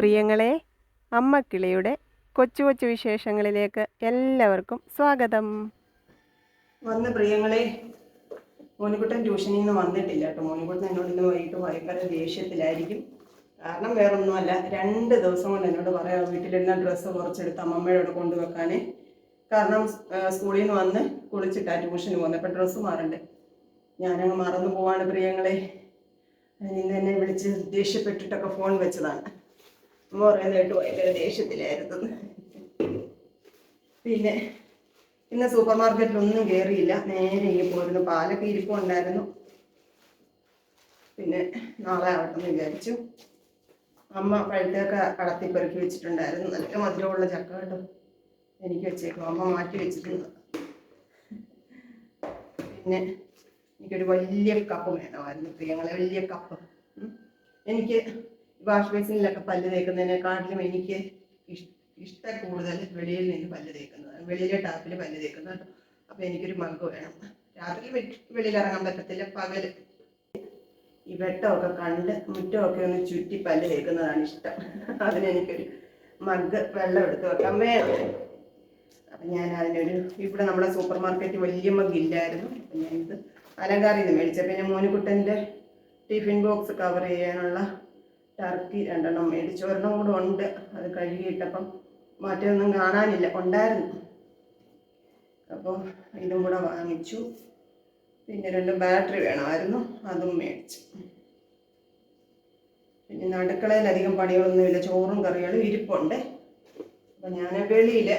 പ്രിയങ്ങളെ, അമ്മക്കിളിയുടെ കൊച്ചു കൊച്ചു വിശേഷങ്ങളിലേക്ക് എല്ലാവർക്കും സ്വാഗതം. വന്ന് പ്രിയങ്ങളെ, മോനിക്കുട്ടൻ ട്യൂഷനിൽ നിന്ന് വന്നിട്ടില്ല കേട്ടോ. മോനിക്കുട്ടൻ എന്നോട് ഇന്ന് വൈകിട്ട് ഭയങ്കര ദേഷ്യത്തിലായിരിക്കും. കാരണം വേറൊന്നുമല്ല, 2 ദിവസം കൊണ്ട് എന്നോട് പറയാം വീട്ടിലിരുന്ന ഡ്രസ്സ് കുറച്ചെടുത്ത് അമ്മമ്മയോട് കൊണ്ടുവെക്കാനേ. കാരണം സ്കൂളിൽ നിന്ന് വന്ന് കുളിച്ചിട്ടാണ് ട്യൂഷന് പോകുന്നത്. അപ്പം ഡ്രസ്സ് മാറണ്ടേ. ഞാനങ്ങ് മറന്നു പോവാണ് പ്രിയങ്ങളെ. ഇന്ന് എന്നെ വിളിച്ച് ദേഷ്യപ്പെട്ടിട്ടൊക്കെ ഫോൺ വെച്ചതാണ്. അമ്മ പറയുന്നതായിട്ട് ഭയങ്കര ദേഷ്യത്തിലായിരുന്നു. പിന്നെ ഇന്ന് സൂപ്പർ മാർക്കറ്റിലൊന്നും കയറിയില്ല, നേരെ ഇങ്ങനെ പോയിരുന്നു. പാലൊക്കെ ഇരിപ്പുണ്ടായിരുന്നു. പിന്നെ നാളെ ആവട്ടെന്ന് വിചാരിച്ചു. അമ്മ പഴുത്തൊക്കെ കടത്തി പെറുക്കി വെച്ചിട്ടുണ്ടായിരുന്നു. നല്ല മധുരമുള്ള ചക്ക കേട്ടോ, എനിക്ക് വെച്ചേക്കും. അമ്മ മാറ്റി വെച്ചിട്ടുണ്ട്. പിന്നെ എനിക്കൊരു വലിയ കപ്പ് വേണമായിരുന്നു പ്രിയങ്ങളെ, വലിയ കപ്പ്. എനിക്ക് വാഷ് ബേസിനിലൊക്കെ പല്ല് തേക്കുന്നതിനെക്കാട്ടിലും എനിക്ക് ഇഷ്ടം കൂടുതൽ വെളിയിൽ നിന്ന് പല്ല് തേക്കുന്നതാണ്, വെളിയിലെ ടാപ്പിൽ പല്ല് തേക്കുന്നത്. അപ്പം എനിക്കൊരു മഗ് വേണം. രാത്രി വെളിയിലിറങ്ങാൻ പറ്റത്തില്ല, പകൽ ഈ വെട്ടമൊക്കെ കണ്ട് മുറ്റമൊക്കെ ഒന്ന് ചുറ്റി പല്ല് തേക്കുന്നതാണ് ഇഷ്ടം. അതിനെനിക്കൊരു മഗ് വെള്ളം എടുത്ത് വെക്കാൻ വേണം. അപ്പം ഞാൻ അതിനൊരു, ഇവിടെ നമ്മുടെ സൂപ്പർ മാർക്കറ്റ് വലിയ മഗ് ഇല്ലായിരുന്നു. അപ്പം ഞാനിത് അലങ്കാരിൽ നിന്ന് മേടിച്ച. പിന്നെ മോനിക്കുട്ടൻ്റെ ടിഫിൻ ബോക്സ് കവർ ചെയ്യാനുള്ള ടർക്കി 2 എണ്ണം മേടിച്ചു. ഒരെണ്ണം കൂടെ ഉണ്ട്, അത് കഴുകിയിട്ടപ്പം മാറ്റമൊന്നും കാണാനില്ല, ഉണ്ടായിരുന്നു. അപ്പോൾ ഇതും കൂടെ വാങ്ങിച്ചു. പിന്നെ 2 ബാറ്ററി വേണമായിരുന്നു, അതും മേടിച്ചു. പിന്നെ അടുക്കളയിൽ അധികം പണികളൊന്നുമില്ല, ചോറും കറികളും ഇരിപ്പുണ്ട്. അപ്പം ഞാൻ വെളിയിൽ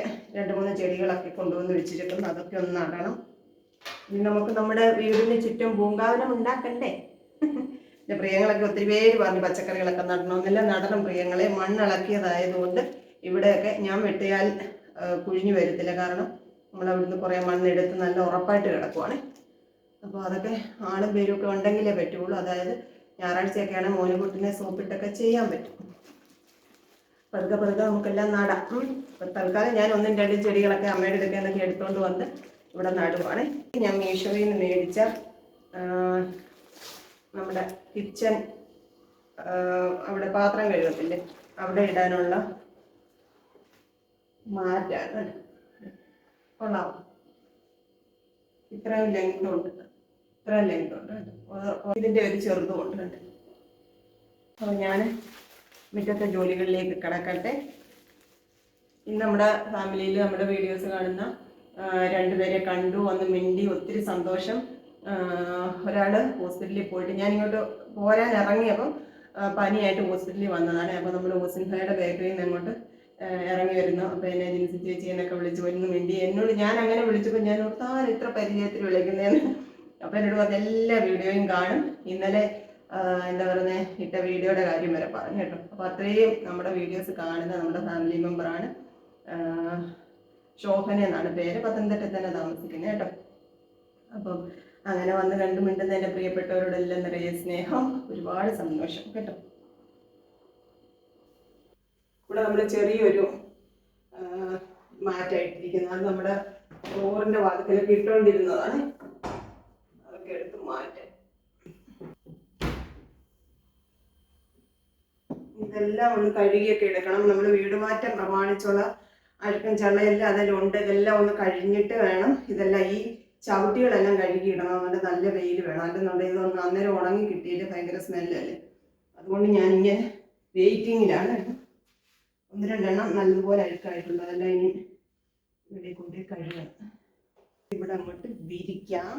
2-3 ചെടികളൊക്കെ കൊണ്ടുവന്ന് വെച്ചിരിക്കുന്നു, അതൊക്കെ ഒന്ന് നടണം. ഇനി നമുക്ക് നമ്മുടെ വീടിന് ചുറ്റും പൂങ്കാവനം ഉണ്ടാക്കണ്ടേ. പിന്നെ പ്രിയങ്ങളൊക്കെ ഒത്തിരി പേര് പറഞ്ഞ് പച്ചക്കറികളൊക്കെ നടണമെന്നില്ല. നടണം പ്രിയങ്ങളെ. മണ്ണിളക്കിയതായതുകൊണ്ട് ഇവിടെയൊക്കെ ഞാൻ വെട്ടിയാൽ കുഴിഞ്ഞു വരത്തില്ല. കാരണം നമ്മളവിടുന്ന് കുറേ മണ്ണെടുത്ത് നല്ല ഉറപ്പായിട്ട് കിടക്കുവാണ്. അപ്പോൾ അതൊക്കെ ആളും പേരും ഒക്കെ ഉണ്ടെങ്കിലേ പറ്റുള്ളൂ. അതായത് ഞായറാഴ്ചയൊക്കെയാണ് മോനുകുട്ടിനെ സോപ്പിട്ടൊക്കെ ചെയ്യാൻ പറ്റും. പതുക്കെ പതുക്കെ നമുക്കെല്ലാം നടാം. അപ്പം തൽക്കാലം ഞാൻ 1-2 ചെടികളൊക്കെ അമ്മയുടെ ഇതൊക്കെ എന്നൊക്കെ എടുത്തുകൊണ്ട് വന്ന് ഇവിടെ നടുവാണ്. ഞാൻ മീഷോയിൽ നിന്ന് മേടിച്ച നമ്മുടെ കിച്ചൺ അവിടെ പാത്രം കഴുകത്തില്ലേ, അവിടെ ഇടാനുള്ള മാറ്റാണ്. കൊള്ളാം, ഇത്രയും ലെങ്ത് ഉണ്ട്, ഇത്രയും ലെങ്ത് ഉണ്ട്. ഇതിൻ്റെ ഒരു ചെറുതും ഉണ്ട്. അപ്പോൾ ഞാൻ മുറ്റത്തെ ജോലികളിലേക്ക് കിടക്കട്ടെ. ഇന്ന് നമ്മുടെ ഫാമിലിയിൽ നമ്മുടെ വീഡിയോസ് കാണുന്ന 2 പേരെ കണ്ടു, വന്ന് മിണ്ടി, ഒത്തിരി സന്തോഷം. ഒരാൾ ഹോസ്പിറ്റലിൽ പോയിട്ട്, ഞാനിങ്ങോട്ട് പോരാൻ ഇറങ്ങിയപ്പം പനിയായിട്ട് ഹോസ്പിറ്റലിൽ വന്നതാണ്. അപ്പോൾ നമ്മൾ ഹോസ്പിറ്റലിൻ്റെ ബേക്കറിയിൽ നിന്ന് അങ്ങോട്ട് ഇറങ്ങി വരുന്നു. അപ്പോൾ എന്നെ ജിൻസി ചേച്ചി എന്നൊക്കെ വിളിച്ച് വരുന്നു മിണ്ടി. എന്നോട് ഞാൻ അങ്ങനെ വിളിച്ചപ്പോൾ ഞാൻ ഓർത്താൻ ഇത്ര പരിചയത്തിൽ വിളിക്കുന്നതെന്ന്. അപ്പോൾ എന്നോട് പറഞ്ഞ എല്ലാ വീഡിയോയും കാണും. ഇന്നലെ എന്താ പറയുന്നത്, ഇട്ട വീഡിയോയുടെ കാര്യം വരെ പറഞ്ഞു കേട്ടോ. അപ്പോൾ അത്രയും നമ്മുടെ വീഡിയോസ് കാണുന്ന നമ്മുടെ ഫാമിലി മെമ്പറാണ്. ശോഭന എന്നാണ് പേര്, പത്തനംതിട്ടയിൽ തന്നെ താമസിക്കുന്നത് കേട്ടോ. അപ്പം അങ്ങനെ വന്ന് കണ്ടു മിണ്ടുന്ന എൻ്റെ പ്രിയപ്പെട്ടവരോടെല്ലാം നിറയെ സ്നേഹം, ഒരുപാട് സന്തോഷം കേട്ടോ. ഇവിടെ നമ്മൾ ചെറിയൊരു മാറ്റായിട്ടിരിക്കുന്നത്, അത് നമ്മുടെ ചോറിൻ്റെ വാതിക്കലൊക്കെ ഇട്ടുകൊണ്ടിരുന്നതാണ്. അതൊക്കെ എടുത്ത് മാറ്റാം. ഇതെല്ലാം ഒന്ന് കഴുകിയൊക്കെ എടുക്കണം. നമ്മൾ വീട് മാറ്റം പ്രമാണിച്ചുള്ള അഴുക്കും ചള്ളയെല്ലാം അതെല്ലാം ഉണ്ട്. ഇതെല്ലാം ഒന്ന് കഴിഞ്ഞിട്ട് വേണം. ഇതെല്ലാം ഈ ചവിട്ടികളെല്ലാം കഴുകിയിടണം. അതുകൊണ്ട് നല്ല വെയിൽ വേണം, അല്ലെന്നുണ്ടെങ്കിൽ ഇതൊന്ന് അന്നേരം ഉണങ്ങി കിട്ടിയിട്ട് ഭയങ്കര സ്മെല്ലല്ലേ. അതുകൊണ്ട് ഞാനിങ്ങനെ വെയിറ്റിങ്ങിലാണ്. 1-2 എണ്ണം നല്ലതുപോലെ അഴുക്കായിട്ടുണ്ട്. അതെല്ലാം ഇനി ഇവിടെ കൊണ്ട് കഴുകണം. ഇവിടെ അങ്ങോട്ട് വിരിക്കാം.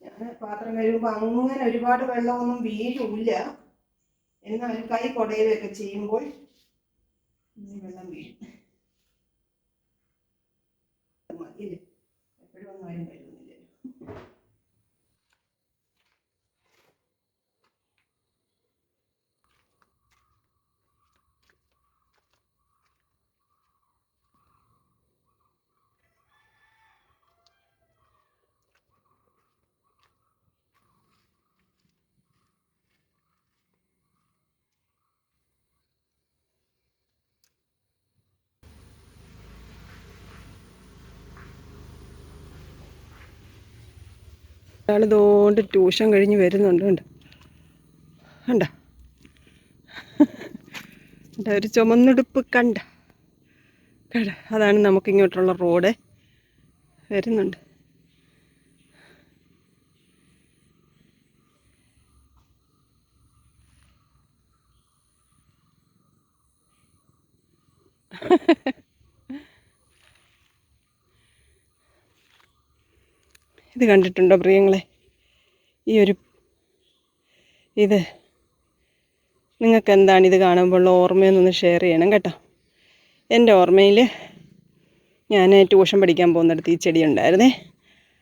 ഞാൻ പാത്രം കഴുകുമ്പോൾ അങ്ങനെ ഒരുപാട് വെള്ളമൊന്നും വീഴില്ല. എന്നാൽ കൈ കുടയുകയൊക്കെ ചെയ്യുമ്പോൾ വെള്ളം വീഴും. മതിയില്ലേ, എപ്പോഴും ഒന്നും ആരും കഴുകുന്നില്ലല്ലോ. ഒരാൾ ഇതുകൊണ്ട് ട്യൂഷൻ കഴിഞ്ഞ് വരുന്നുണ്ട്. കണ്ട ഒരു ചുമന്നുടുപ്പ് കണ്ട. അതാണ് നമുക്കിങ്ങോട്ടുള്ള റോഡ് വരുന്നുണ്ട്. ഇത് കണ്ടിട്ടുണ്ടോ പ്രിയങ്ങളെ? ഇത് നിങ്ങൾക്ക് എന്താണ് ഇത് കാണുമ്പോൾ ഓർമ്മയെന്നൊന്ന് ഷെയർ ചെയ്യണം കേട്ടോ. എൻ്റെ ഓർമ്മയിൽ ഞാൻ ട്യൂഷൻ പഠിക്കാൻ പോകുന്നിടത്ത് ഈ ചെടി ഉണ്ടായിരുന്നേ.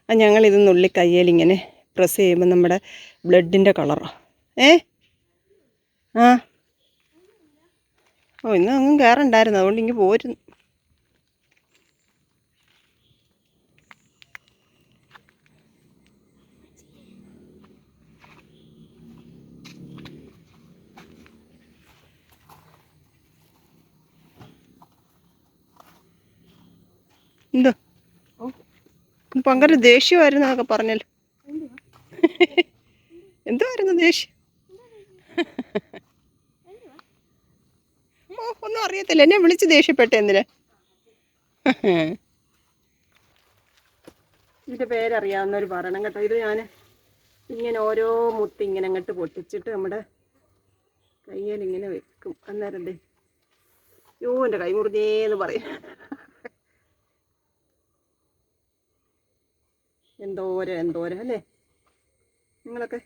ഞങ്ങളിത് നുള്ളി കയ്യിലിങ്ങനെ പ്രസ് ചെയ്യുമ്പോൾ നമ്മുടെ ബ്ലഡിൻ്റെ കളറാണ്. ആ ഇന്ന് അങ്ങും കയറുണ്ടായിരുന്നു, അതുകൊണ്ട് ഇങ്ങ് പോരുന്നു. എന്തോ ഭയങ്കര ദേഷ്യമായിരുന്നു എന്നൊക്കെ പറഞ്ഞല്ലോ. എന്തുവായിരുന്നു ദേഷ്യം? ഒന്നും അറിയത്തില്ല. എന്നെ വിളിച്ച് ദേഷ്യപ്പെട്ടെ എന്തിനാ? ഇതിൻ്റെ പേരറിയാവുന്നവർ പറയണം കേട്ടോ. ഇത് ഞാൻ ഇങ്ങനെ ഓരോ മുത്ത് ഇങ്ങനെ അങ്ങോട്ട് പൊട്ടിച്ചിട്ട് നമ്മുടെ കയ്യിലിങ്ങനെ വെക്കും. അന്നേരം എൻ്റെ കൈ മുറിഞ്ഞേന്ന് പറയും. എന്തോരം അല്ലേ? നിങ്ങളൊക്കെ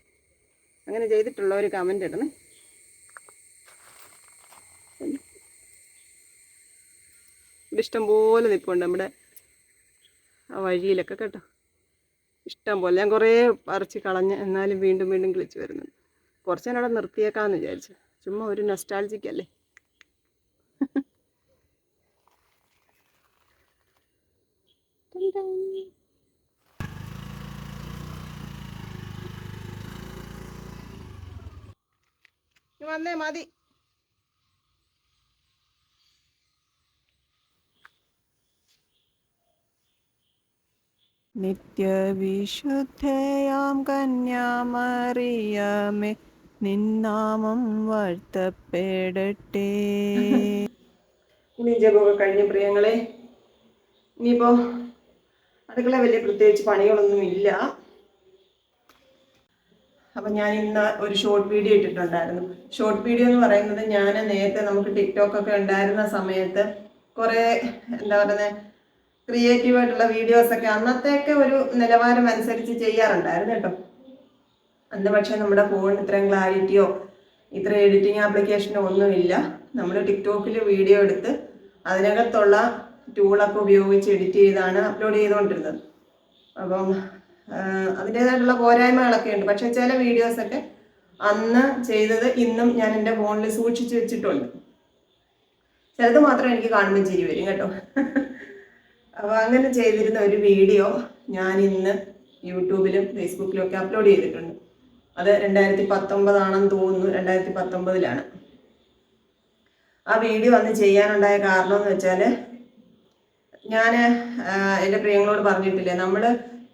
അങ്ങനെ ചെയ്തിട്ടുള്ളവർ കമൻ്റ് ഇടണേ. ഇവിടെ ഇഷ്ടം പോലെ നിൽപ്പുണ്ട് നമ്മുടെ ആ വഴിയിലൊക്കെ കേട്ടോ. ഇഷ്ടം പോലെ. ഞാൻ കുറേ പറിച്ച് കളഞ്ഞ്, എന്നാലും വീണ്ടും വീണ്ടും കിളിച്ച് വരുന്നുണ്ട്. കുറച്ച് നേരം അവിടെ നിർത്തിയേക്കാമെന്ന് വിചാരിച്ചു. ചുമ്മാ ഒരു നൊസ്റ്റാൾജിക്കല്ലേ. വന്നേ മതി. നിത്യവിശുദ്ധയാം കന്യാമറിയമേ, നിന്നാമം വാഴ്ത്തപ്പെടട്ടെ. ഇനി ജപമൊക്കെ കഴിഞ്ഞ പ്രിയങ്ങളെ, ഇനിയിപ്പോൾ അടുക്കള വലിയ പ്രത്യേകിച്ച് പണികളൊന്നും ഇല്ല. അപ്പം ഞാൻ ഇന്ന് ഒരു ഷോർട്ട് വീഡിയോ ഇട്ടിട്ടുണ്ടായിരുന്നു. ഷോർട്ട് വീഡിയോ എന്ന് പറയുന്നത്, ഞാൻ നേരത്തെ നമുക്ക് ടിക്ടോക്കൊക്കെ ഉണ്ടായിരുന്ന സമയത്ത് കുറേ എന്താ പറയുന്നത് ക്രിയേറ്റീവായിട്ടുള്ള വീഡിയോസൊക്കെ അന്നത്തെയൊക്കെ ഒരു നിലവാരം അനുസരിച്ച് ചെയ്യാറുണ്ടായിരുന്നു കേട്ടോ. അന്ന് പക്ഷേ നമ്മുടെ ഫോണിന് ഇത്രയും ക്ലാരിറ്റിയോ ഇത്ര എഡിറ്റിംഗ് ആപ്ലിക്കേഷനോ ഒന്നുമില്ല. നമ്മൾ ടിക്ടോക്കിൽ വീഡിയോ എടുത്ത് അതിനകത്തുള്ള ടൂളൊക്കെ ഉപയോഗിച്ച് എഡിറ്റ് ചെയ്താണ് അപ്ലോഡ് ചെയ്തുകൊണ്ടിരുന്നത്. അപ്പം അതിൻ്റേതായിട്ടുള്ള പോരായ്മകളൊക്കെ ഉണ്ട്. പക്ഷേ ചില വീഡിയോസൊക്കെ അന്ന് ചെയ്തത് ഇന്നും ഞാൻ എൻ്റെ ഫോണിൽ സൂക്ഷിച്ച് വെച്ചിട്ടുണ്ട്. ചിലത് മാത്രം എനിക്ക് കാണുമ്പോൾ ചിരി വരും കേട്ടോ. അപ്പോൾ അങ്ങനെ ചെയ്തിരുന്ന ഒരു വീഡിയോ ഞാൻ ഇന്ന് യൂട്യൂബിലും ഫേസ്ബുക്കിലും ഒക്കെ അപ്ലോഡ് ചെയ്തിട്ടുണ്ട്. അത് 2019 തോന്നുന്നു. 2019 ആ വീഡിയോ അന്ന് ചെയ്യാനുണ്ടായ കാരണം എന്ന് വെച്ചാൽ, ഞാൻ എൻ്റെ പ്രിയങ്ങളോട് പറഞ്ഞിട്ടില്ലേ, നമ്മൾ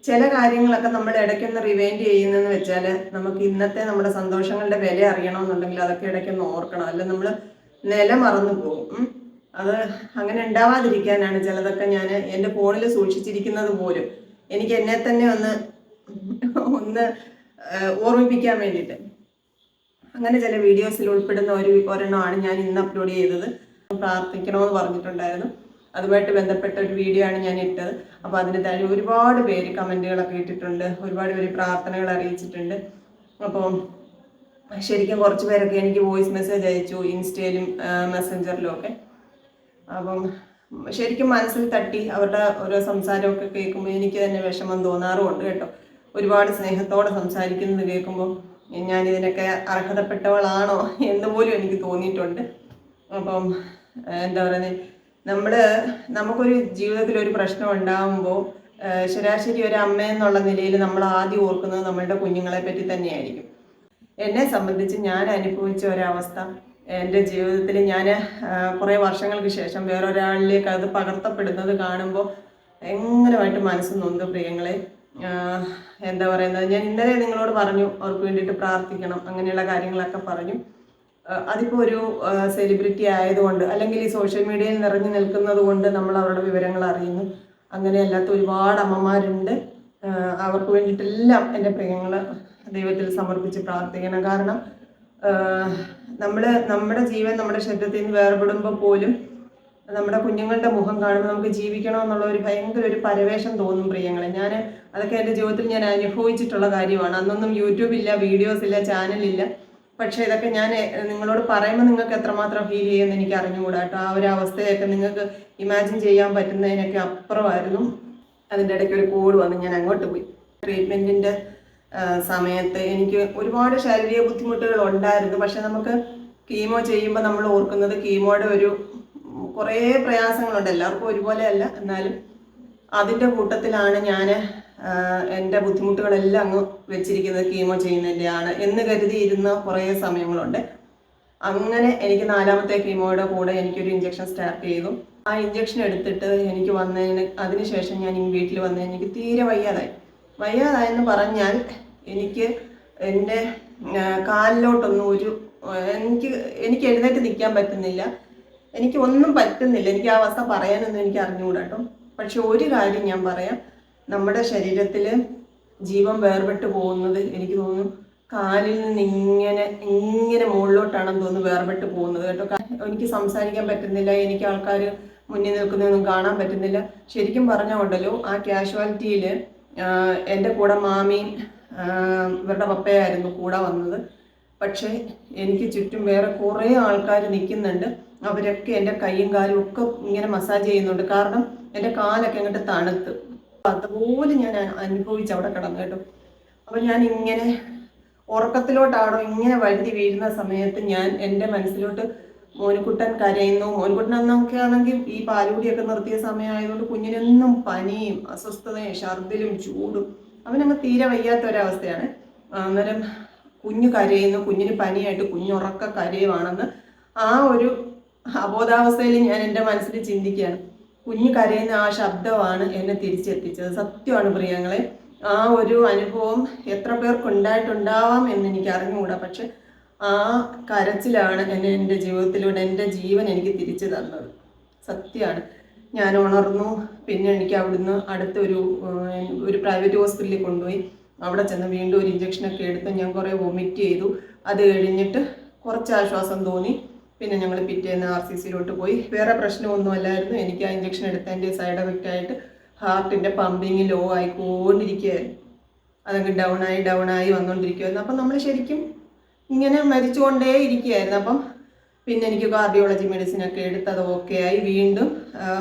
ചില കാര്യങ്ങളൊക്കെ നമ്മൾ ഇടയ്ക്കൊന്ന് റിവൈൻഡ് ചെയ്യുന്നതെന്ന് വെച്ചാൽ, നമുക്ക് ഇന്നത്തെ നമ്മുടെ സന്തോഷങ്ങളുടെ വില അറിയണമെന്നുണ്ടെങ്കിൽ അതൊക്കെ ഇടയ്ക്കൊന്ന് ഓർക്കണം. അല്ല നമ്മൾ നില മറന്നു പോകും. അത് അങ്ങനെ ഉണ്ടാവാതിരിക്കാനാണ് ചിലതൊക്കെ ഞാൻ എൻ്റെ ഫോണിൽ സൂക്ഷിച്ചിരിക്കുന്നത് പോലും. എനിക്ക് എന്നെ തന്നെ ഒന്ന് ഓർമ്മിപ്പിക്കാൻ വേണ്ടിയിട്ട്. അങ്ങനെ ചില വീഡിയോസിൽ ഉൾപ്പെടുന്ന ഒരെണ്ണമാണ് ഞാൻ ഇന്ന് അപ്ലോഡ് ചെയ്തത്. പ്രാർത്ഥിക്കണമെന്ന് പറഞ്ഞിട്ടുണ്ടായിരുന്നു. അതുമായിട്ട് ബന്ധപ്പെട്ട ഒരു വീഡിയോ ആണ് ഞാൻ ഇട്ടത്. അപ്പോൾ അതിന് താഴെ ഒരുപാട് പേര് കമൻറ്റുകളൊക്കെ ഇട്ടിട്ടുണ്ട്, ഒരുപാട് പേര് പ്രാർത്ഥനകൾ അറിയിച്ചിട്ടുണ്ട്. അപ്പോൾ ശരിക്കും കുറച്ച് പേരൊക്കെ എനിക്ക് വോയിസ് മെസ്സേജ് അയച്ചു, ഇൻസ്റ്റയിലും മെസ്സഞ്ചറിലും ഒക്കെ. അപ്പം ശരിക്കും മനസ്സിൽ തട്ടി അവരുടെ ഓരോ സംസാരമൊക്കെ കേൾക്കുമ്പോൾ എനിക്ക് തന്നെ വിഷമം തോന്നാറുമുണ്ട് കേട്ടോ. ഒരുപാട് സ്നേഹത്തോടെ സംസാരിക്കുന്നത് കേൾക്കുമ്പോൾ ഞാനിതിനൊക്കെ അർഹതപ്പെട്ടവളാണോ എന്ന് പോലും എനിക്ക് തോന്നിയിട്ടുണ്ട്. അപ്പം എന്താ പറയുന്നത്, നമുക്കൊരു ജീവിതത്തിൽ ഒരു പ്രശ്നം ഉണ്ടാകുമ്പോൾ ശരാശരി ഒരു അമ്മ എന്നുള്ള നിലയിൽ നമ്മൾ ആദ്യം ഓർക്കുന്നത് നമ്മളുടെ കുഞ്ഞുങ്ങളെ പറ്റി തന്നെയായിരിക്കും. എന്നെ സംബന്ധിച്ച് ഞാൻ അനുഭവിച്ച ഒരവസ്ഥ എൻ്റെ ജീവിതത്തിൽ ഞാൻ കുറേ വർഷങ്ങൾക്ക് ശേഷം വേറൊരാളിലേക്ക് അത് പകർത്തപ്പെടുന്നത് കാണുമ്പോൾ ഭയങ്കരമായിട്ട് മനസ്സ് നൊന്ത് പ്രിയങ്ങളെ. എന്താ പറയുന്നത്, ഞാൻ ഇന്നലെ നിങ്ങളോട് പറഞ്ഞു അവർക്ക് വേണ്ടിയിട്ട് പ്രാർത്ഥിക്കണം, അങ്ങനെയുള്ള കാര്യങ്ങളൊക്കെ പറഞ്ഞു. അതിപ്പോൾ ഒരു സെലിബ്രിറ്റി ആയതുകൊണ്ട്, അല്ലെങ്കിൽ ഈ സോഷ്യൽ മീഡിയയിൽ നിറഞ്ഞു നിൽക്കുന്നത് കൊണ്ട് നമ്മൾ അവരുടെ വിവരങ്ങൾ അറിയുന്നു. അങ്ങനെ അല്ലാത്ത ഒരുപാട് അമ്മമാരുണ്ട്. അവർക്ക് വേണ്ടിയിട്ടെല്ലാം എൻ്റെ പ്രിയങ്ങൾ ദൈവത്തിൽ സമർപ്പിച്ച് പ്രാർത്ഥിക്കണം. കാരണം നമ്മുടെ ജീവൻ നമ്മുടെ ശരീരത്തിൽ നിന്ന് വേർപെടുമ്പോൾ പോലും നമ്മുടെ കുഞ്ഞുങ്ങളുടെ മുഖം കാണുമ്പോൾ നമുക്ക് ജീവിക്കണമെന്നുള്ള ഒരു ഭയങ്കര ഒരു പരവേശം തോന്നും പ്രിയങ്ങളെ. അതൊക്കെ എൻ്റെ ജീവിതത്തിൽ ഞാൻ അനുഭവിച്ചിട്ടുള്ള കാര്യമാണ്. അന്നൊന്നും യൂട്യൂബ് ഇല്ല, വീഡിയോസ് ഇല്ല, ചാനലില്ല. പക്ഷേ ഇതൊക്കെ ഞാൻ നിങ്ങളോട് പറയുമ്പോൾ നിങ്ങൾക്ക് എത്രമാത്രം ഫീൽ ചെയ്യുമെന്ന് എനിക്ക് അറിഞ്ഞുകൂടാ കേട്ടോ. ആ ഒരു അവസ്ഥയൊക്കെ നിങ്ങൾക്ക് ഇമാജിൻ ചെയ്യാൻ പറ്റുന്നതിനൊക്കെ അപ്പുറമായിരുന്നു. അതിൻ്റെ ഇടയ്ക്ക് ഒരു കോഡ് വന്ന് ഞാൻ അങ്ങോട്ട് പോയി. ട്രീറ്റ്മെൻറ്റിൻ്റെ സമയത്ത് എനിക്ക് ഒരുപാട് ശാരീരിക ബുദ്ധിമുട്ടുകൾ ഉണ്ടായിരുന്നു. പക്ഷെ നമുക്ക് കീമോ ചെയ്യുമ്പോൾ നമ്മൾ ഓർക്കുന്നത് കീമോയുടെ ഒരു കുറേ പ്രയാസങ്ങളുണ്ട്, എല്ലാവർക്കും ഒരുപോലെ അല്ല. എന്നാലും അതിൻ്റെ കൂട്ടത്തിലാണ് ഞാൻ എൻ്റെ ബുദ്ധിമുട്ടുകളെല്ലാം അങ്ങ് വെച്ചിരിക്കുന്നത് കീമോ ചെയ്യുന്നതിൻ്റെയാണ് എന്ന് കരുതി ഇരുന്ന കുറേ സമയങ്ങളുണ്ട്. അങ്ങനെ എനിക്ക് 4ാമത്തെ കീമോയുടെ കൂടെ എനിക്കൊരു ഇഞ്ചക്ഷൻ സ്റ്റാർട്ട് ചെയ്തു. ആ ഇഞ്ചക്ഷൻ എടുത്തിട്ട് എനിക്ക് അതിനുശേഷം ഞാൻ വീട്ടിൽ വന്നതിന് എനിക്ക് തീരെ വയ്യാതായെന്ന് പറഞ്ഞാൽ എനിക്ക് എൻ്റെ കാലിലോട്ടൊന്നും എനിക്ക് എഴുന്നേറ്റ് നിൽക്കാൻ പറ്റുന്നില്ല, എനിക്ക് ഒന്നും പറ്റുന്നില്ല. എനിക്ക് ആ അവസ്ഥ പറയാനൊന്നും എനിക്ക് അറിഞ്ഞുകൂടാ കേട്ടോ. പക്ഷെ ഒരു കാര്യം ഞാൻ പറയാം, നമ്മുടെ ശരീരത്തിൽ ജീവൻ വേർപെട്ട് പോകുന്നത് എനിക്ക് തോന്നുന്നു കാലിൽ നിന്ന് ഇങ്ങനെ മുകളിലോട്ടാണെന്ന് തോന്നുന്നു വേർപെട്ട് പോകുന്നത് കേട്ടോ. എനിക്ക് സംസാരിക്കാൻ പറ്റുന്നില്ല, എനിക്ക് ആൾക്കാർ മുന്നിൽ നിൽക്കുന്നതൊന്നും കാണാൻ പറ്റുന്നില്ല. ശരിക്കും പറഞ്ഞുകൊണ്ടല്ലോ, ആ കാഷ്വാലിറ്റിയിൽ എൻ്റെ കൂടെ മാമിയും ഇവരുടെ പപ്പയായിരുന്നു കൂടെ വന്നത്. പക്ഷേ എനിക്ക് ചുറ്റും വേറെ കുറേ ആൾക്കാർ നിൽക്കുന്നുണ്ട്. അവരൊക്കെ എൻ്റെ കൈയും കാലും ഒക്കെ ഇങ്ങനെ മസാജ് ചെയ്യുന്നുണ്ട്. കാരണം എൻ്റെ കാലൊക്കെ അങ്ങോട്ട് തണുത്ത് അതുപോലെ ഞാൻ അനുഭവിച്ച് അവിടെ കിടന്നു കേട്ടോ. അപ്പം ഞാൻ ഇങ്ങനെ ഉറക്കത്തിലോട്ടാണോ ഇങ്ങനെ വഴുതി വീഴുന്ന സമയത്ത് എൻ്റെ മനസ്സിലോട്ട് മോനുകുട്ടൻ കരയുന്നു. മോനുകുട്ടൻ എന്നൊക്കെ ആണെങ്കിൽ ഈ പാലുകൂടിയൊക്കെ നിർത്തിയ സമയമായതുകൊണ്ട് കുഞ്ഞിനൊന്നും പനിയും അസ്വസ്ഥതയും ഛർദിലും ചൂടും, അവനങ്ങ് തീരെ വയ്യാത്തൊരവസ്ഥയാണ്. അന്നേരം കുഞ്ഞ് കരയുന്നു, കുഞ്ഞിന് പനിയായിട്ട് കുഞ്ഞുറക്ക കരയുവാണെന്ന് ആ ഒരു അബോധാവസ്ഥയിൽ ഞാൻ എൻ്റെ മനസ്സിൽ ചിന്തിക്കുകയാണ്. കുഞ്ഞ് കരയുന്ന ആ ശബ്ദമാണ് എന്നെ തിരിച്ചെത്തിച്ചത്. സത്യമാണ് പ്രിയങ്ങളെ, ആ ഒരു അനുഭവം എത്ര പേർക്കുണ്ടായിട്ടുണ്ടാവാം എന്ന് എനിക്ക് അറിഞ്ഞുകൂടാ. പക്ഷെ ആ കരച്ചിലാണ് എൻ്റെ ജീവിതത്തിലൂടെ എൻ്റെ ജീവൻ എനിക്ക് തിരിച്ചു തന്നത്. സത്യമാണ്. ഞാൻ ഉണർന്നു. പിന്നെ എനിക്ക് അവിടുന്ന് അടുത്തൊരു പ്രൈവറ്റ് ഹോസ്പിറ്റലിൽ കൊണ്ടുപോയി. അവിടെ ചെന്ന് വീണ്ടും ഒരു ഇഞ്ചക്ഷനൊക്കെ എടുത്ത് ഞാൻ കുറേ വൊമിറ്റ് ചെയ്തു. അത് കഴിഞ്ഞിട്ട് കുറച്ച് ആശ്വാസം തോന്നി. പിന്നെ ഞങ്ങൾ പിറ്റേന്ന് RCCയിലോട്ട് പോയി. വേറെ പ്രശ്നമൊന്നുമല്ലായിരുന്നു. എനിക്ക് ആ ഇഞ്ചക്ഷൻ എടുത്തതിൻ്റെ സൈഡ് എഫക്റ്റ് ആയിട്ട് ഹാർട്ടിൻ്റെ പമ്പിങ് ലോ ആയിക്കൊണ്ടിരിക്കുകയായിരുന്നു. അതങ്ങ് ഡൗണായി വന്നുകൊണ്ടിരിക്കുമായിരുന്നു. അപ്പം നമ്മൾ ശരിക്കും ഇങ്ങനെ മരിച്ചുകൊണ്ടേ ഇരിക്കുകയായിരുന്നു. അപ്പം പിന്നെ എനിക്ക് കാർഡിയോളജി മെഡിസിനൊക്കെ എടുത്ത് അത് ഓക്കെ ആയി. വീണ്ടും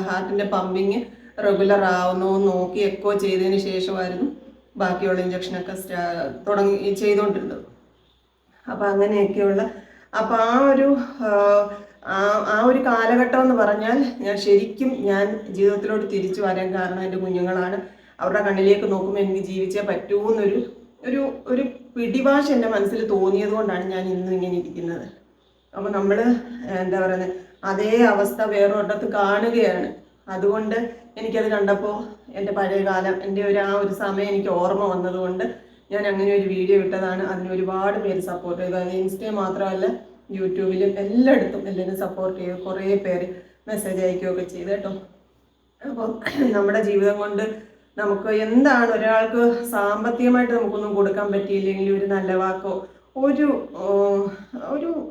ഹാർട്ടിൻ്റെ പമ്പിങ് റെഗുലർ ആവുന്നോ നോക്കി എക്കോ ചെയ്തതിന് ശേഷമായിരുന്നു ബാക്കിയുള്ള ഇഞ്ചക്ഷനൊക്കെ ചെയ്തുകൊണ്ടിരുന്നത്. അപ്പം അങ്ങനെയൊക്കെയുള്ള ആ ഒരു കാലഘട്ടം എന്ന് പറഞ്ഞാൽ ഞാൻ ജീവിതത്തിലോട്ട് തിരിച്ചു വരാൻ കാരണം എൻ്റെ കുഞ്ഞുങ്ങളാണ്. അവരുടെ കണ്ണിലേക്ക് നോക്കുമ്പോൾ എനിക്ക് ജീവിച്ചേ പറ്റൂ എന്നൊരു ഒരു പിടിവാശ എൻ്റെ മനസ്സിൽ തോന്നിയത് കൊണ്ടാണ് ഞാൻ ഇന്നും ഇങ്ങനെ ഇരിക്കുന്നത്. അപ്പോൾ നമ്മൾ എന്താ പറയുന്നത്, അതേ അവസ്ഥ വേറൊരിടത്ത് കാണുകയാണ്. അതുകൊണ്ട് എനിക്കത് കണ്ടപ്പോൾ എൻ്റെ പഴയ കാലം, എൻ്റെ ആ ഒരു സമയം എനിക്ക് ഓർമ്മ വന്നതുകൊണ്ട് ഞാൻ അങ്ങനെ ഒരു വീഡിയോ ഇട്ടതാണ്. അതിന് ഒരുപാട് പേര് സപ്പോർട്ട് ചെയ്തു. അത് ഇൻസ്റ്റയിൽ മാത്രമല്ല, യൂട്യൂബിലും എല്ലായിടത്തും എല്ലാവരും സപ്പോർട്ട് ചെയ്തു. കുറേ പേര് മെസ്സേജ് അയക്കുകയൊക്കെ ചെയ്തു കേട്ടോ. അപ്പോൾ നമ്മുടെ ജീവിതം കൊണ്ട് നമുക്ക് എന്താണ്, ഒരാൾക്ക് സാമ്പത്തികമായിട്ട് നമുക്കൊന്നും കൊടുക്കാൻ പറ്റിയില്ലെങ്കിൽ ഒരു നല്ല വാക്കോ ഒരു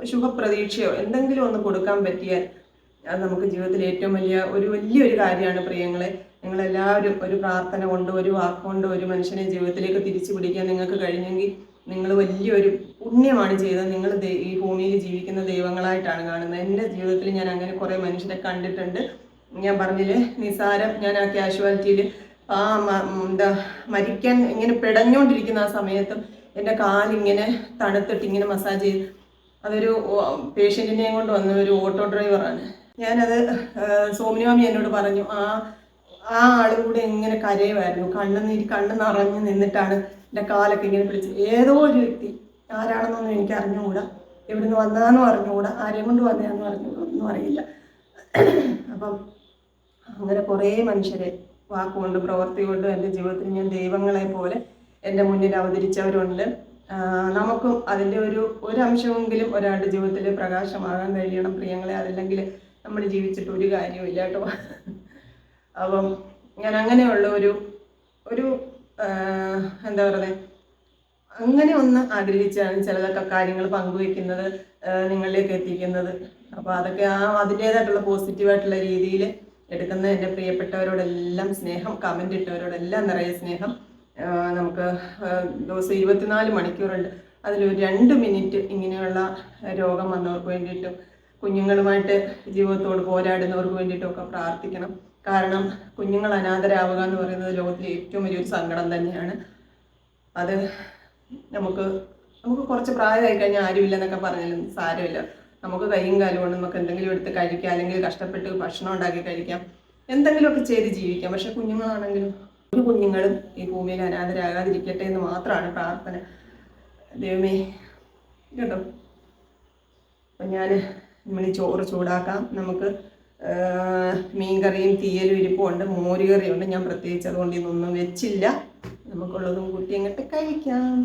ശുഭപ്രതീക്ഷയോ എന്തെങ്കിലും ഒന്ന് കൊടുക്കാൻ പറ്റിയാൽ അത് നമുക്ക് ജീവിതത്തിൽ ഏറ്റവും വലിയൊരു കാര്യമാണ് പ്രിയങ്ങളെ. നിങ്ങളെല്ലാവരും ഒരു പ്രാർത്ഥന കൊണ്ട്, ഒരു വാക്കുകൊണ്ട് ഒരു മനുഷ്യനെ ജീവിതത്തിലേക്ക് തിരിച്ചു പിടിക്കാൻ നിങ്ങൾക്ക് കഴിഞ്ഞെങ്കിൽ നിങ്ങൾ വലിയൊരു പുണ്യമാണ് ചെയ്തത്. നിങ്ങൾ ഈ ഭൂമിയിൽ ജീവിക്കുന്ന ദൈവങ്ങളായിട്ടാണ് കാണുന്നത്. എൻ്റെ ജീവിതത്തിൽ ഞാൻ അങ്ങനെ കുറേ മനുഷ്യരെ കണ്ടിട്ടുണ്ട്. ഞാൻ പറഞ്ഞില്ലേ, നിസാരം, ഞാൻ ആ കാഷ്വാലിറ്റിയിൽ മരിക്കാൻ ഇങ്ങനെ പിടഞ്ഞുകൊണ്ടിരിക്കുന്ന ആ സമയത്തും എൻ്റെ കാലിങ്ങനെ തണുത്തിട്ട് ഇങ്ങനെ മസാജ് ചെയ്ത്, അതൊരു പേഷ്യൻറ്റിനെയും കൊണ്ട് വന്ന ഒരു ഓട്ടോ ഡ്രൈവറാണ്. ഞാനത് സോമിനിമാമി എന്നോട് പറഞ്ഞു, ആ ആളും കൂടെ ഇങ്ങനെ കരയുമായിരുന്നു. കണ്ണ് നിറഞ്ഞ് നിന്നിട്ടാണ് എൻ്റെ കാലൊക്കെ ഇങ്ങനെ പിടിച്ച്. ഏതോ ഒരു വ്യക്തി, ആരാണെന്നൊന്നും എനിക്ക് അറിഞ്ഞുകൂടാ, എവിടുന്ന് വന്നതാണെന്നും അറിഞ്ഞുകൂടാ, ആരെയും കൊണ്ട് വന്നതാണെന്നും അറിഞ്ഞുകൂടാ, ഒന്നും അറിയില്ല. അപ്പം അങ്ങനെ കുറേ മനുഷ്യരെ വാക്കുകൊണ്ടും പ്രവൃത്തി കൊണ്ടും എൻ്റെ ജീവിതത്തിൽ ഞാൻ ദൈവങ്ങളെ പോലെ എൻ്റെ മുന്നിൽ അവതരിച്ചവരുണ്ട്. നമുക്കും അതിൻ്റെ ഒരു അംശമെങ്കിലും ഒരാളുടെ ജീവിതത്തിൽ പ്രകാശമാകാൻ കഴിയണം പ്രിയങ്ങളെ. അതല്ലെങ്കിൽ നമ്മൾ ജീവിച്ചിട്ട് ഒരു കാര്യമില്ല കേട്ടോ. അപ്പം ഞാൻ അങ്ങനെയുള്ള ഒരു എന്താ പറയുന്നത്, അങ്ങനെ ഒന്ന് ആഗ്രഹിച്ചാണ് ചിലതൊക്കെ കാര്യങ്ങൾ പങ്കുവെക്കുന്നത്, നിങ്ങളിലേക്ക് എത്തിക്കുന്നത്. അപ്പോൾ അതൊക്കെ അതിൻ്റേതായിട്ടുള്ള പോസിറ്റീവായിട്ടുള്ള രീതിയിൽ എടുക്കുന്ന എൻ്റെ പ്രിയപ്പെട്ടവരോടെല്ലാം സ്നേഹം, കമൻ്റ് ഇട്ടവരോടെല്ലാം നിറയെ സ്നേഹം. നമുക്ക് ദിവസം 24 മണിക്കൂറുണ്ട്, അതിലൊരു 2 മിനിറ്റ് ഇങ്ങനെയുള്ള രോഗം വന്നവർക്ക് വേണ്ടിയിട്ടും കുഞ്ഞുങ്ങളുമായിട്ട് ജീവിതത്തോട് പോരാടുന്നവർക്ക് വേണ്ടിയിട്ടുമൊക്കെ പ്രാർത്ഥിക്കണം. കാരണം കുഞ്ഞുങ്ങൾ അനാഥരാവുക എന്ന് പറയുന്നത് ലോകത്തിലെ ഏറ്റവും വലിയൊരു സങ്കടം തന്നെയാണ്. അത് നമുക്ക് കുറച്ച് പ്രായമായി കഴിഞ്ഞാൽ ആരുമില്ലെന്നൊക്കെ പറഞ്ഞാലും സാരമില്ല. നമുക്ക് കൈയും കാലും കൊണ്ട് നമുക്ക് എന്തെങ്കിലും എടുത്ത് കഴിക്കാം, അല്ലെങ്കിൽ കഷ്ടപ്പെട്ട് ഭക്ഷണം ഉണ്ടാക്കി കഴിക്കാം, എന്തെങ്കിലുമൊക്കെ ചെയ്ത് ജീവിക്കാം. പക്ഷെ കുഞ്ഞുങ്ങളാണെങ്കിലും ഒരു കുഞ്ഞുങ്ങളും ഈ ഭൂമിയിൽ അനാഥരാകാതിരിക്കട്ടെ എന്ന് മാത്രമാണ് പ്രാർത്ഥന. ദൈവമേ കേട്ടോ. അപ്പം ഞാൻ നമ്മൾ ചോറ് ചൂടാക്കാം. നമുക്ക് മീൻകറിയും തീയലും ഇരിപ്പുണ്ട്, മോരുകറിയുണ്ട്. ഞാൻ പ്രത്യേകിച്ച് അതുകൊണ്ട് ഇതൊന്നും വെച്ചില്ല. നമുക്കുള്ളതും കൂട്ടി അങ്ങോട്ട് കഴിക്കാം.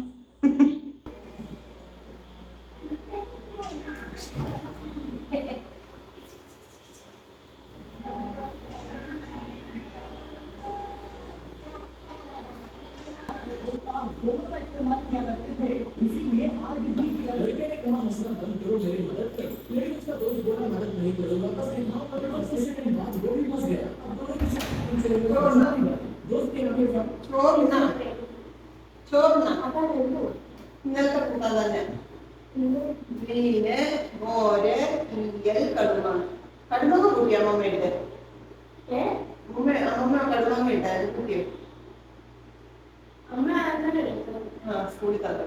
ഇന്നലത്തെ കൂട്ടാൻ തന്നെ മീന്, മോര്, തീയൽ, കടുമാങ്ങ. കടുമാങ്ങ കൂട്ടിയോ അമ്മ ഇട്ട്? അമ്മ കടുമാങ്ങ ഇട്ടായിരുന്നു, കൂട്ടിയോ? സ്കൂളിൽ തന്നെ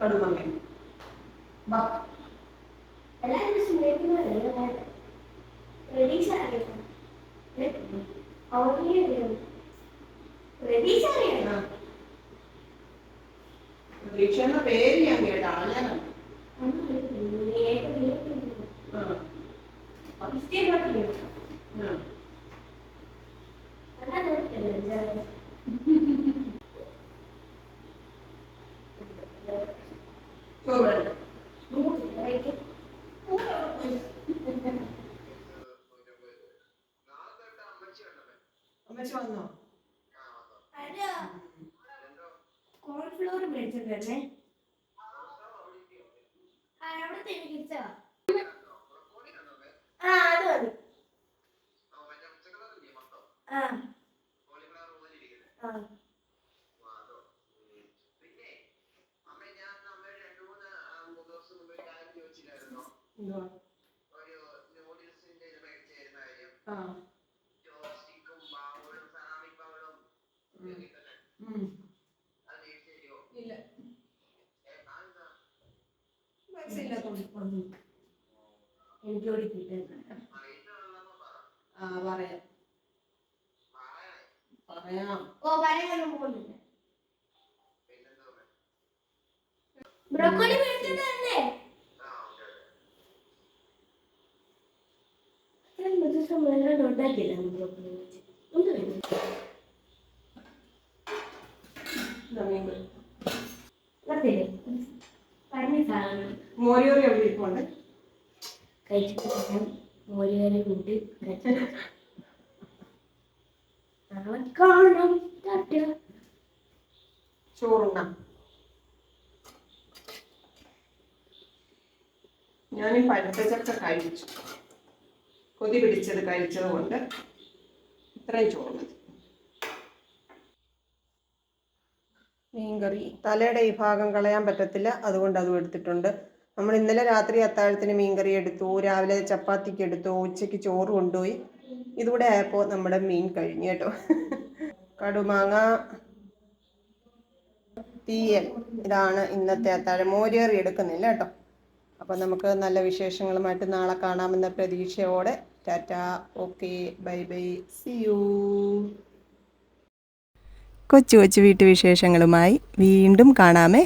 കടുമാങ്ങ പ്രതീക്ഷ പേര് ഞാൻ കേട്ട ആളാണ്. അമ്മച്ചി വന്നോ? കോൺഫ്ലോർ മേടിച്ചിട്ടുണ്ടേ. അവിടെ അത് മതി. എനിക്കോടി കിട്ടും. പറയാം. ഓ പറയാനും പോകുന്നില്ല. ബ്രോക്കോളി മേടിച്ചിട്ടല്ലേ? ഉണ്ടാക്കിയില്ല ബ്രോക്കോളി മോരിയോറി എവിടെ ഇരിപ്പുണ്ട്? കഴിച്ചിട്ട് മോരുകറി കൂട്ടി കാണാം. ചോറുണ്ണാം. ഞാൻ പഴുത്ത ചക്ക കഴിച്ചു, കൊതി പിടിച്ചത് കഴിച്ചത് കൊണ്ട് ഇത്രയും ചോറ് മതി. മീൻകറി തലയുടെ ഈ ഭാഗം കളയാൻ പറ്റത്തില്ല, അതുകൊണ്ട് അതും എടുത്തിട്ടുണ്ട്. നമ്മൾ ഇന്നലെ രാത്രി അത്താഴത്തിന് മീൻകറി എടുത്തു, രാവിലെ ചപ്പാത്തിക്ക് എടുത്തു, ഉച്ചയ്ക്ക് ചോറ് കൊണ്ടുപോയി. ഇതുകൂടെ ആയപ്പോൾ നമ്മുടെ മീൻ കഴിഞ്ഞു കേട്ടോ. കടുമാങ്ങ, തീയൽ, ഇതാണ് ഇന്നത്തെ അത്താഴം. മോരുകറി എടുക്കുന്നില്ല കേട്ടോ. അപ്പം നമുക്ക് നല്ല വിശേഷങ്ങളുമായിട്ട് നാളെ കാണാമെന്ന പ്രതീക്ഷയോടെ tata, okay, bye bye, see you. കൊച്ചു കൊച്ചു വീട്ടുവിശേഷങ്ങളുമായി വീണ്ടും കാണാമേ.